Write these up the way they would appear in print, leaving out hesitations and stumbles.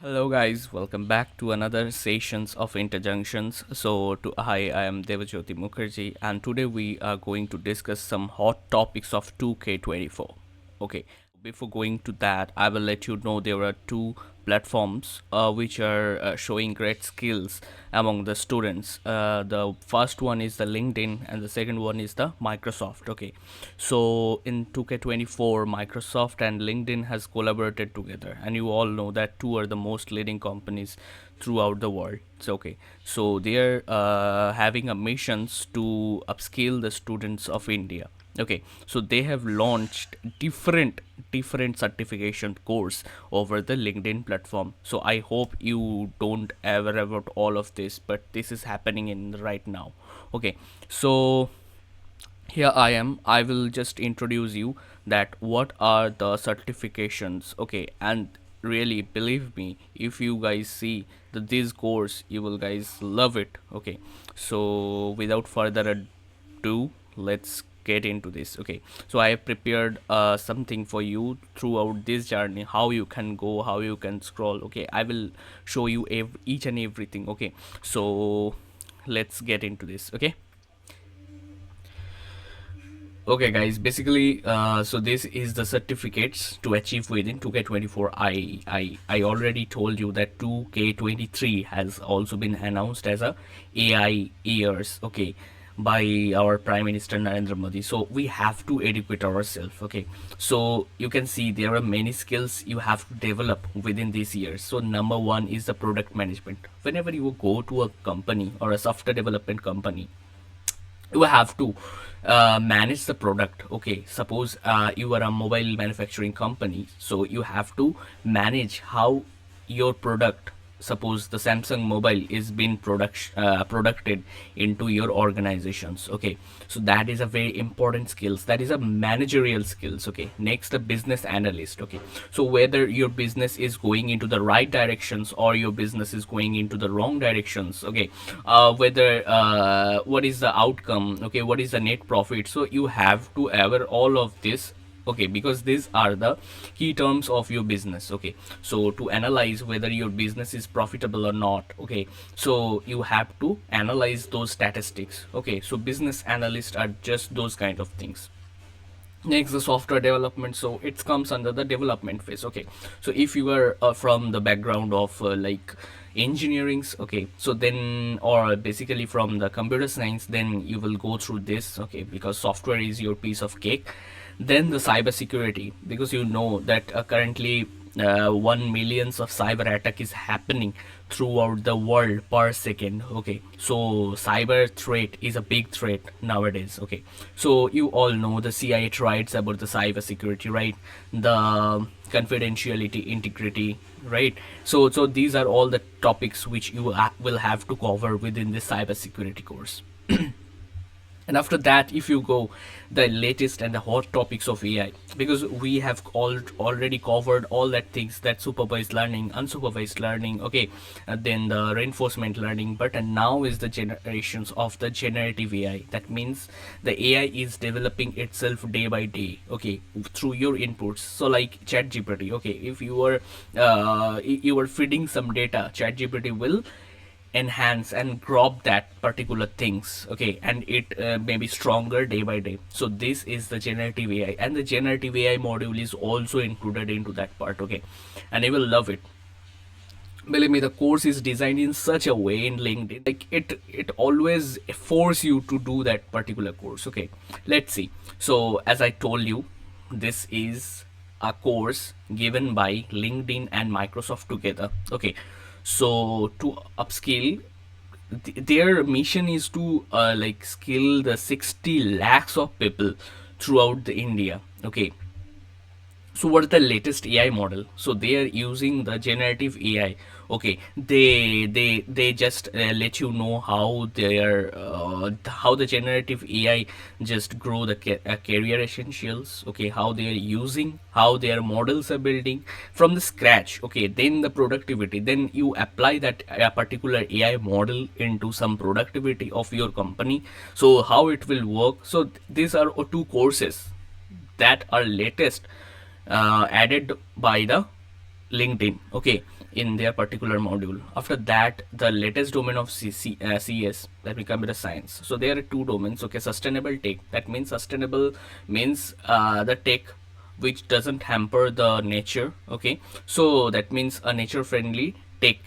Hello guys, welcome back to another sessions of InternJunctions. I am Devajyoti Mukherjee and today we are going to discuss some hot topics of 2K24. Okay, before going to that, I will let you know there are two platforms which are showing great skills among the students. The first one is the LinkedIn and the second one is the Microsoft. Okay, so in 2K24, Microsoft and LinkedIn has collaborated together, and you all know that two are the most leading companies throughout the world. It's okay. So they are having a missions to upscale the students of India. Okay, so they have launched different certification course over the LinkedIn platform. So I hope you don't ever about all of this, but this is happening in right now. Okay, so here I am. I will just introduce you that what are the certifications. Okay, and really believe me, if you guys see this course, you will guys love it. Okay, so without further ado, let's get into this. Okay, so I have prepared something for you throughout this journey, how you can go, how you can scroll. Okay, I will show you each and everything. Okay, so let's get into this. Okay. Okay, guys. Basically, so this is the certificates to achieve within 2K24. I already told you that 2K23 has also been announced as a AI years. Okay, by our Prime Minister Narendra Modi. So we have to educate ourselves. Okay, so you can see there are many skills you have to develop within these years. So number one is the product management. Whenever you go to a company or a software development company, you have to manage the product. Okay, suppose you are a mobile manufacturing company, so you have to manage how your product, suppose the Samsung mobile is being producted into your organizations. Okay, so that is a very important skills, that is a managerial skills. Okay, next, the business analyst. Okay, so whether your business is going into the right directions or your business is going into the wrong directions. Okay, whether what is the outcome, okay, what is the net profit, so you have to aware all of this. Okay, because these are the key terms of your business. Okay, so to analyze whether your business is profitable or not. Okay, so you have to analyze those statistics. Okay, so business analysts are just those kind of things. Next, the software development, so it comes under the development phase. Okay, so if you are from the background of like engineerings, okay, so then, or basically from the computer science, then you will go through this. Okay, because software is your piece of cake. Then the cyber security, because you know that currently 1 millions of cyber attack is happening throughout the world per second. Okay, so cyber threat is a big threat nowadays. Okay, so you all know the CIA writes about the cyber security, right? The confidentiality, integrity, right? So these are all the topics which you will have to cover within the cyber security course. And after that, if you go the latest and the hot topics of AI, because we have already covered all that things, that supervised learning, unsupervised learning. Okay, then the reinforcement learning. But now is the generations of the generative AI. That means the AI is developing itself day by day. Okay, through your inputs. So like ChatGPT. Okay, if you are feeding some data, ChatGPT will enhance and crop that particular things. Okay, and it may be stronger day by day. So this is the generative AI, and the generative AI module is also included into that part. Okay, and you will love it. Believe me, the course is designed in such a way in LinkedIn, like it always force you to do that particular course. Okay, let's see. So as I told you, this is a course given by LinkedIn and Microsoft together. Okay, so to upskill, their mission is to like skill the 60 lakhs of people throughout the India. Okay, so what is the latest AI model? So they are using the generative AI. Okay, they just let you know how their how the generative AI just grow the career essentials. Okay, how they are using, how their models are building from the scratch. Okay, then the productivity, then you apply that particular AI model into some productivity of your company. So how it will work. So these are two courses that are latest added by the LinkedIn. Okay, in their particular module. After that, the latest domain of CS, that will computer science. So there are two domains. Okay, sustainable tech. That means sustainable means the tech which doesn't hamper the nature. Okay, so that means a nature friendly tech.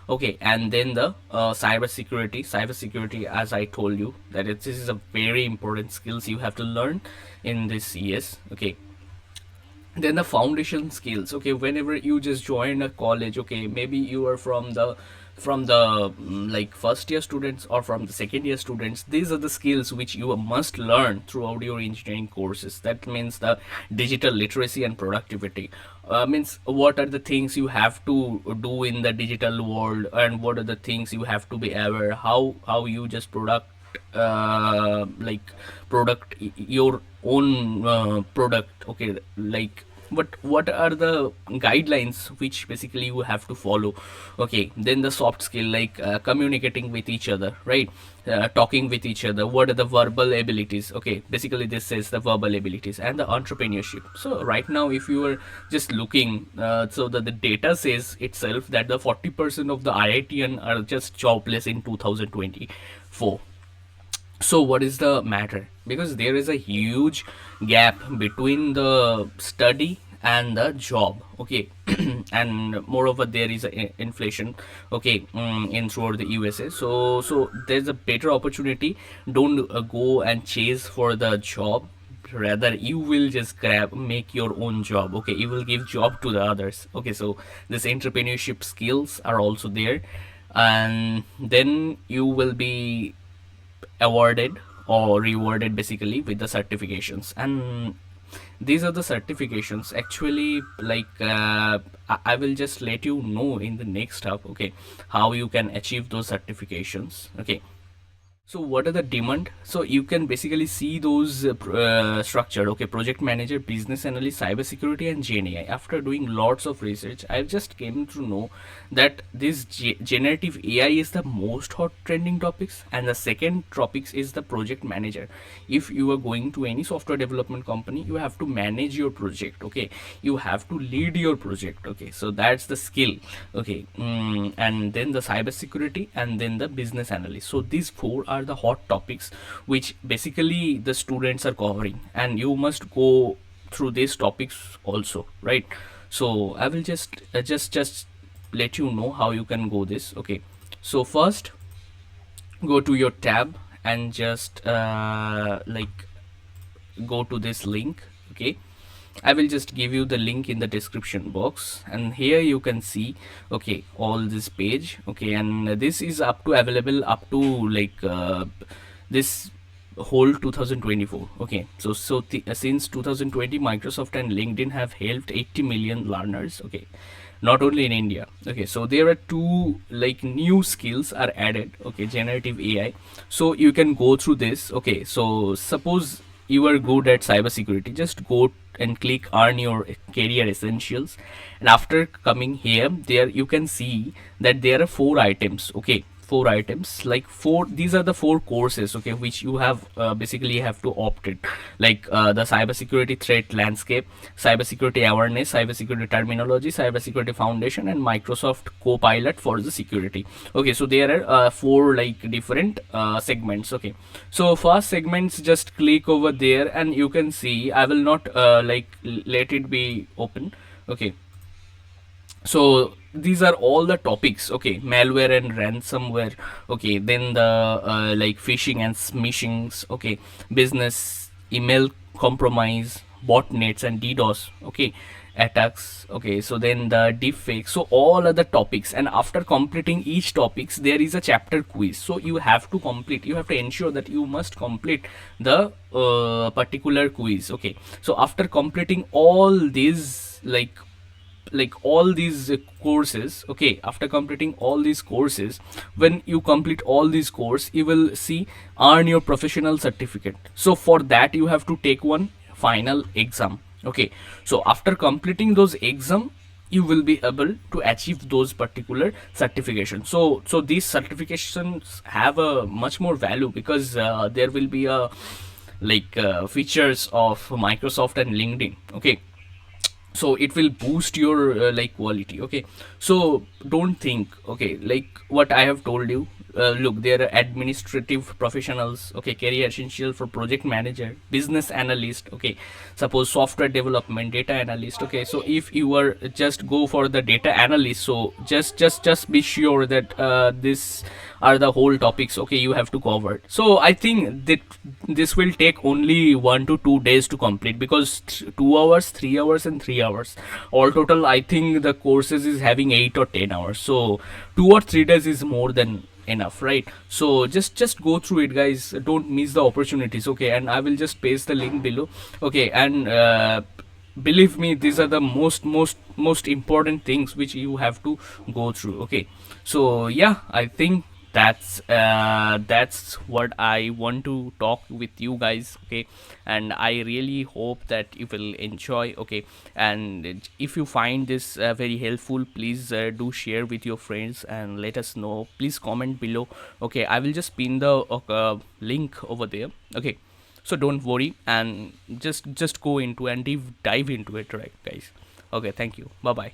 Okay, and then the cyber security. Cyber security, as I told you, that this is a very important skills you have to learn in this CS. Okay, then the foundation skills. Okay, whenever you just join a college, okay, maybe you are from the like first year students or from the second year students, these are the skills which you must learn throughout your engineering courses. That means the digital literacy and productivity. Means what are the things you have to do in the digital world, and what are the things you have to be aware, how you just like product your own product. Okay, like what are the guidelines which basically you have to follow. Okay, then the soft skill, like communicating with each other, right? Talking with each other. What are the verbal abilities? Okay, basically this says the verbal abilities. And the entrepreneurship. So right now, if you are just looking, so the data says itself that the 40% of the IITian are just jobless in 2024. So what is the matter? Because there is a huge gap between the study and the job. Okay, and moreover there is a inflation. Okay, in throughout the USA. So there's a better opportunity. Don't go and chase for the job. Rather, you will just make your own job. Okay, you will give job to the others. Okay, so this entrepreneurship skills are also there, and then you will be awarded or rewarded basically with the certifications. And these are the certifications actually, like I will just let you know in the next step. Okay, how you can achieve those certifications. Okay, so what are the demand? So you can basically see those structured. Okay, project manager, business analyst, cybersecurity, and GenAI. After doing lots of research, I've just came to know that this generative AI is the most hot trending topics, and the second topics is the project manager. If you are going to any software development company, you have to manage your project. Okay, you have to lead your project. Okay, so that's the skill. Okay, and then the cybersecurity, and then the business analyst. So these four are the hot topics which basically the students are covering, and you must go through these topics also, right? So I will just let you know how you can go this. Okay, so first go to your tab and just like go to this link. Okay, I will just give you the link in the description box, and here you can see, okay, all this page. Okay, and this is up to available up to like this whole 2024. Okay, so since 2020, Microsoft and LinkedIn have helped 80 million learners. Okay, not only in India. Okay, so there are two like new skills are added. Okay, generative AI. So you can go through this. Okay, so suppose you are good at cybersecurity, just go and click earn your career essentials, and after coming here, there you can see that there are four items. Okay, four items, like four, these are the four courses. Okay, which you have basically have to opt it, like the cybersecurity threat landscape, cybersecurity awareness, cybersecurity terminology, cybersecurity foundation, and Microsoft Copilot for the security. Okay, so there are four like different segments. Okay, so first segments, just click over there and you can see, I will not let it be open. Okay, so these are all the topics. Okay, malware and ransomware. Okay, then the like phishing and smishings. Okay, business email compromise, botnets and DDoS. Okay, attacks. Okay, so then the deepfake. So all other topics, and after completing each topics, there is a chapter quiz. So you have to complete, you have to ensure that you must complete the particular quiz. Okay, so after completing all these like all these courses. Okay, after completing all these courses, when you complete all these course, you will see earn your professional certificate. So for that you have to take one final exam. Okay, so after completing those exam, you will be able to achieve those particular certifications. So these certifications have a much more value, because there will be a features of Microsoft and LinkedIn. Okay, so it will boost your like quality. Okay, so don't think, okay, like what I have told you. Look, there are administrative professionals, okay, career essential for project manager, business analyst, okay, suppose software development, data analyst. Okay, so if you are just go for the data analyst, so just be sure that this are the whole topics, okay, you have to cover. So I think that this will take only 1 to 2 days to complete, because 2 hours, 3 hours, and 3 hours, all total I think the courses is having 8 or 10 hours. So 2 or 3 days is more than enough, right? So just go through it, guys, don't miss the opportunities. Okay, and I will just paste the link below. Okay, and believe me, these are the most important things which you have to go through. Okay, so yeah, I think that's what I want to talk with you guys. Okay, and I really hope that you will enjoy. Okay, and if you find this very helpful, please do share with your friends and let us know. Please comment below. Okay, I will just pin the link over there. Okay, so don't worry, and just go into and dive into it, right, guys? Okay, thank you, bye bye.